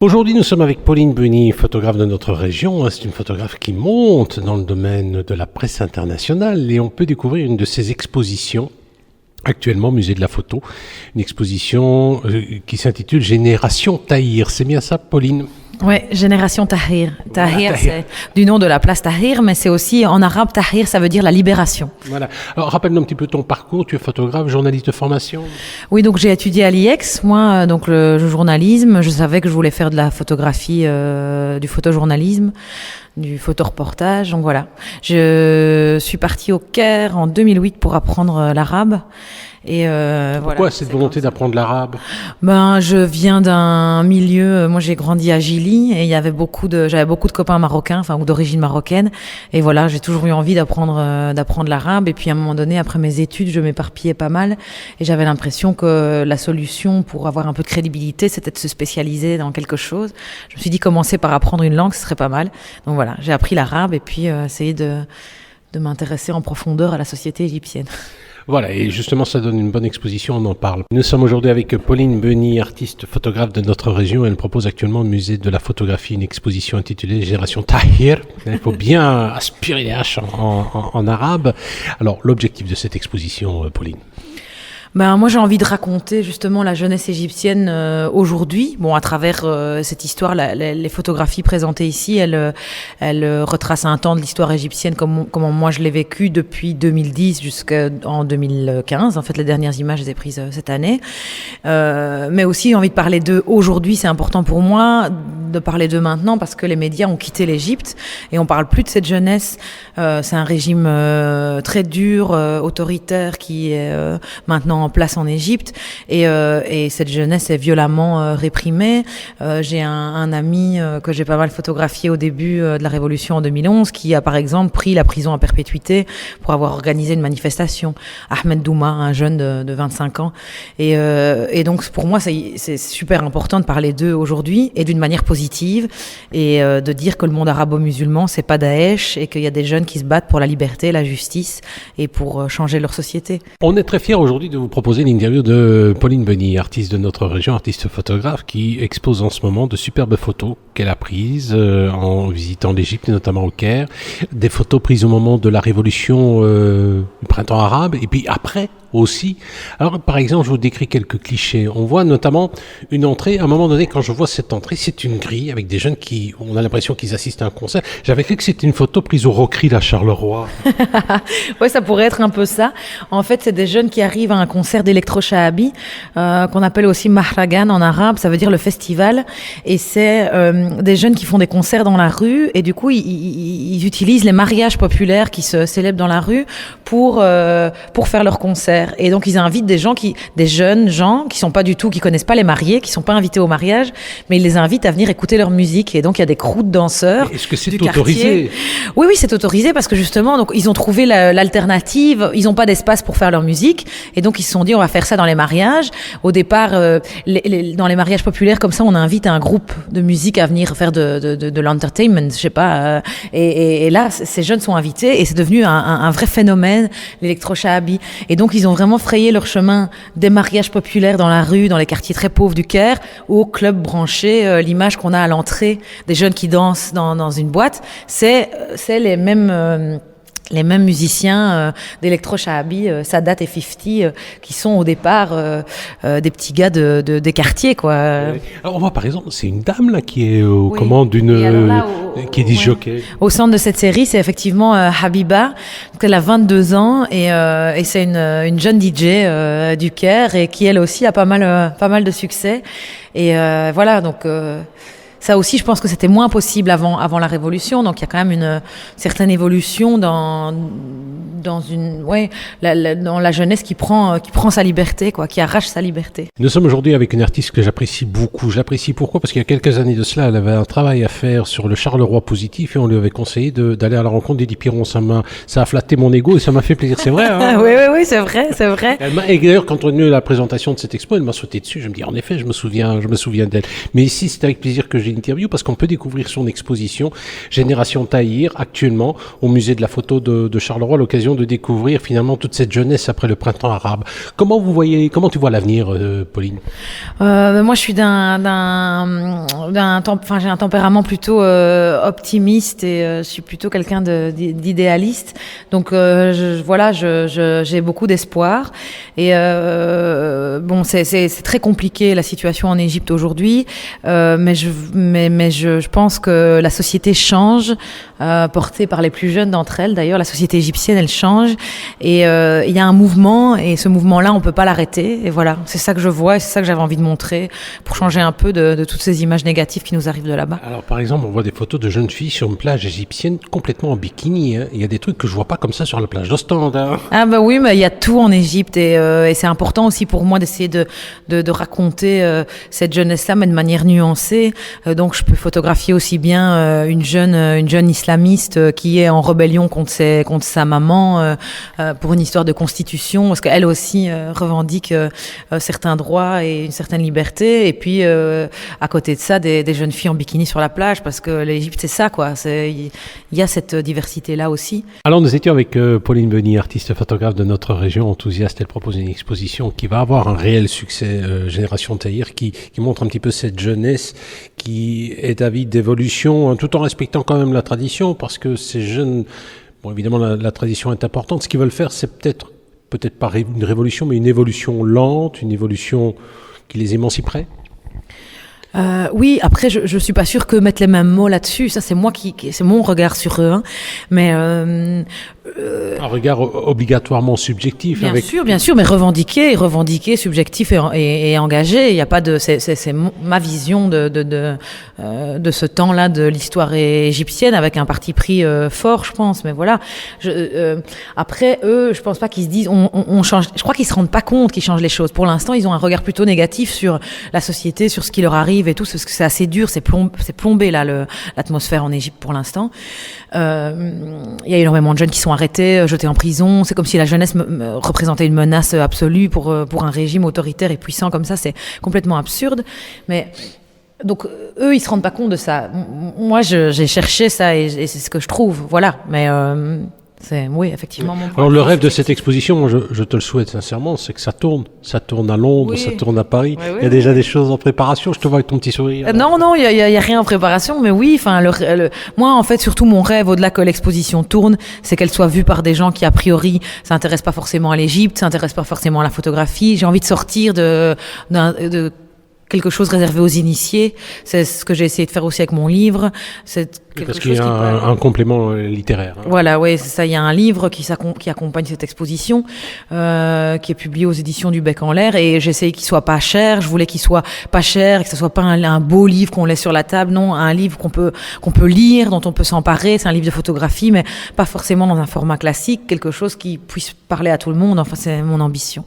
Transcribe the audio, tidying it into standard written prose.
Aujourd'hui, nous sommes avec Pauline Beny, photographe de notre région. C'est une photographe qui monte dans le domaine de la presse internationale et on peut découvrir une de ses expositions actuellement au Musée de la Photo. Une exposition qui s'intitule Génération Tahir. C'est bien ça, Pauline ? Oui, Génération Tahir. Tahir, c'est du nom de la place Tahrir, mais c'est aussi en arabe Tahir, ça veut dire la libération. Voilà. Alors, rappelle-nous un petit peu ton parcours. Tu es photographe, journaliste de formation. Oui, donc j'ai étudié à l'IEX, moi, donc le journalisme. Je savais que je voulais faire de la photographie, du photojournalisme, du photoreportage. Donc voilà. Je suis partie au Caire en 2008 pour apprendre l'arabe. Et Pourquoi voilà, cette volonté d'apprendre l'arabe ? Je viens d'un milieu, moi j'ai grandi à Gilly et j'avais beaucoup de copains marocains, ou d'origine marocaine. Et voilà, j'ai toujours eu envie d'apprendre l'arabe. Et puis à un moment donné, après mes études, je m'éparpillais pas mal et j'avais l'impression que la solution pour avoir un peu de crédibilité, c'était de se spécialiser dans quelque chose. Je me suis dit commencer par apprendre une langue, ce serait pas mal. Donc voilà, j'ai appris l'arabe et puis essayer de m'intéresser en profondeur à la société égyptienne. Voilà, et justement, ça donne une bonne exposition, on en parle. Nous sommes aujourd'hui avec Pauline Beny, artiste photographe de notre région. Elle propose actuellement au Musée de la Photographie une exposition intitulée Génération Tahir. Il faut bien aspirer les H en arabe. Alors, l'objectif de cette exposition, Pauline ? Moi, j'ai envie de raconter justement la jeunesse égyptienne aujourd'hui. Bon, à travers cette histoire, les photographies présentées ici, elles retracent un temps de l'histoire égyptienne comment moi je l'ai vécu depuis 2010 jusqu'en 2015. En fait, les dernières images, je les ai prises cette année. Mais aussi, j'ai envie de parler d'eux aujourd'hui. C'est important pour moi de parler d'eux maintenant parce que les médias ont quitté l'Égypte et on parle plus de cette jeunesse. C'est un régime très dur, autoritaire qui est maintenant en place en Égypte et cette jeunesse est violemment réprimée. J'ai un ami que j'ai pas mal photographié au début de la Révolution en 2011 qui a par exemple pris la prison à perpétuité pour avoir organisé une manifestation. Ahmed Douma, un jeune de 25 ans. Et donc pour moi c'est super important de parler d'eux aujourd'hui et d'une manière positive et de dire que le monde arabo-musulman c'est pas Daesh et qu'il y a des jeunes qui se battent pour la liberté, la justice et pour changer leur société. On est très fiers aujourd'hui de vous proposer l'interview de Pauline Beny, artiste de notre région, artiste photographe, qui expose en ce moment de superbes photos qu'elle a prises en visitant l'Égypte, notamment au Caire. Des photos prises au moment de la révolution du printemps arabe, et puis après aussi. Alors, par exemple, je vous décris quelques clichés. On voit notamment une entrée. À un moment donné, quand je vois cette entrée, c'est une grille avec des jeunes on a l'impression qu'ils assistent à un concert. J'avais cru que c'était une photo prise au Rockrill à Charleroi. Ouais, ça pourrait être un peu ça. En fait, c'est des jeunes qui arrivent à un concert d'électro-shahabi, qu'on appelle aussi mahragan en arabe. Ça veut dire le festival. Et c'est des jeunes qui font des concerts dans la rue. Et du coup, ils utilisent les mariages populaires qui se célèbrent dans la rue pour faire leurs concerts. Et donc ils invitent des jeunes gens qui connaissent pas les mariés, qui sont pas invités au mariage, mais ils les invitent à venir écouter leur musique. Et donc il y a des crews de danseurs. Est-ce que c'est autorisé ? Oui, c'est autorisé parce que justement, donc ils ont trouvé l'alternative. Ils ont pas d'espace pour faire leur musique, et donc ils se sont dit on va faire ça dans les mariages. Au départ, dans les mariages populaires comme ça, on invite un groupe de musique à venir faire de l'entertainment, je sais pas. Et là, ces jeunes sont invités et c'est devenu un vrai phénomène, l'électro-shahabi. Et donc ils ont vraiment frayé leur chemin des mariages populaires dans la rue, dans les quartiers très pauvres du Caire, au club branché. L'image qu'on a à l'entrée des jeunes qui dansent dans une boîte, c'est les mêmes musiciens d'électro-shahabi, Sadat et 50, qui sont au départ des petits gars des quartiers, quoi. Alors on voit par exemple, c'est une dame là qui est aux commandes qui est disjockey. Au centre de cette série, c'est effectivement Habiba. Donc elle a 22 ans et c'est une jeune DJ du Caire et qui elle aussi a pas mal de succès. Et voilà, donc ça aussi, je pense que c'était moins possible avant la Révolution. Donc, il y a quand même une certaine évolution dans la jeunesse qui prend sa liberté, quoi, qui arrache sa liberté. Nous sommes aujourd'hui avec une artiste que j'apprécie beaucoup. Je l'apprécie pourquoi ? Parce qu'il y a quelques années de cela, elle avait un travail à faire sur le Charleroi positif et on lui avait conseillé d'aller à la rencontre d'Eddie Piron. Ça a flatté mon ego et ça m'a fait plaisir. C'est vrai, hein ? Oui, c'est vrai. Et d'ailleurs, quand on a eu la présentation de cette expo, elle m'a sauté dessus. Je me dis, en effet, je me souviens d'elle. Mais ici, c'est avec plaisir que je sujet d'interview parce qu'on peut découvrir son exposition Génération Tahir actuellement au musée de la photo de Charleroi, à l'occasion de découvrir finalement toute cette jeunesse après le printemps arabe. Comment tu vois l'avenir, Pauline? Moi, je suis j'ai un tempérament plutôt optimiste et je suis plutôt quelqu'un d'idéaliste. Donc j'ai beaucoup d'espoir. Et bon, c'est très compliqué la situation en Égypte aujourd'hui, mais je pense que la société change, portée par les plus jeunes d'entre elles. D'ailleurs, la société égyptienne, elle change. Et il y a un mouvement, et ce mouvement-là, on peut pas l'arrêter. Et voilà, c'est ça que je vois, et c'est ça que j'avais envie de montrer pour changer un peu de toutes ces images négatives qui nous arrivent de là-bas. Alors, par exemple, on voit des photos de jeunes filles sur une plage égyptienne complètement en bikini. Hein. Il y a des trucs que je vois pas comme ça sur la plage d'Ostende. Hein. Ah bah oui, mais il y a tout en Égypte et c'est important aussi pour moi d'essayer de raconter cette jeunesse-là, mais de manière nuancée. Donc, je peux photographier aussi bien une jeune islamiste qui est en rébellion contre sa maman pour une histoire de constitution, parce qu'elle aussi revendique certains droits et une certaine liberté. Et puis, à côté de ça, des jeunes filles en bikini sur la plage, parce que l'Égypte, c'est ça, quoi. Il y a cette diversité-là aussi. Alors, nous étions avec Pauline Beny, artiste photographe de notre région, enthousiaste. Elle propose une exposition qui va avoir un réel succès, Génération Tahir, qui montre un petit peu cette jeunesse qui est avide d'évolution, hein, tout en respectant quand même la tradition, parce que ces jeunes, bon, évidemment, la tradition est importante. Ce qu'ils veulent faire, c'est peut-être pas une révolution, mais une évolution lente, une évolution qui les émanciperait. Oui, après, je suis pas sûre que mettre les mêmes mots là-dessus, ça c'est moi c'est mon regard sur eux, hein. Mais un regard obligatoirement subjectif. Bien sûr, mais revendiquer, subjectif et engagé. Il y a pas c'est ma vision de ce temps-là de l'histoire égyptienne avec un parti pris fort, je pense. Mais voilà. Après, eux, je pense pas qu'ils se disent on change. Je crois qu'ils se rendent pas compte qu'ils changent les choses. Pour l'instant, ils ont un regard plutôt négatif sur la société, sur ce qui leur arrive et tout. Parce que c'est assez dur, c'est plombé là l'atmosphère en Égypte pour l'instant. Il y a énormément de jeunes qui sont arrêtés, jetés en prison. C'est comme si la jeunesse représentait une menace absolue pour un régime autoritaire et puissant comme ça. C'est complètement absurde. Mais donc eux, ils se rendent pas compte de ça. Moi, j'ai cherché ça et c'est ce que je trouve. Voilà. Mais oui, effectivement. Mon point. Alors le rêve de cette exposition, je te le souhaite sincèrement, c'est que ça tourne à Londres, oui. Ça tourne à Paris. Ouais, il y a déjà des choses en préparation. Je te vois avec ton petit sourire. Non, il y a rien en préparation, mais oui. Enfin, moi, en fait, surtout mon rêve, au-delà que l'exposition tourne, c'est qu'elle soit vue par des gens qui a priori s'intéressent pas forcément à l'Égypte, s'intéressent pas forcément à la photographie. J'ai envie de sortir de quelque chose réservé aux initiés. C'est ce que j'ai essayé de faire aussi avec mon livre. C'est parce qu'il y a un complément littéraire. Hein. Voilà, oui, c'est ça. Il y a un livre qui accompagne cette exposition, qui est publié aux éditions du Bec en l'air. Et j'ai essayé qu'il soit pas cher. Je voulais qu'il soit pas cher, que ce soit pas un beau livre qu'on laisse sur la table. Non, un livre qu'on peut lire, dont on peut s'emparer. C'est un livre de photographie, mais pas forcément dans un format classique. Quelque chose qui puisse parler à tout le monde. Enfin, c'est mon ambition.